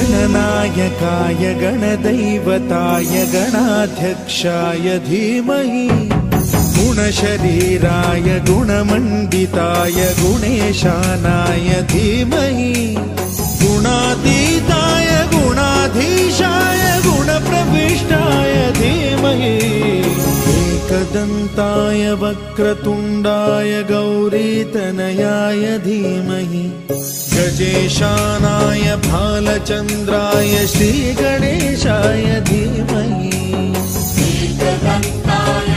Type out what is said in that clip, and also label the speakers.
Speaker 1: गणनायकाय गणदैवताय गणाध्यक्षाय धीमहि गुणशरीराय गुणमण्डिताय गुणेशानाय धीमहि गुणातीताय गुणाधीशाय गुणप्रविष्टाय धीमहि एकदन्ताय वक्रतुण्डाय गौरीतनयाय धीमहि गजेशानाय भालचन्द्राय श्रीगणेशाय धीमहि
Speaker 2: एकदन्ताय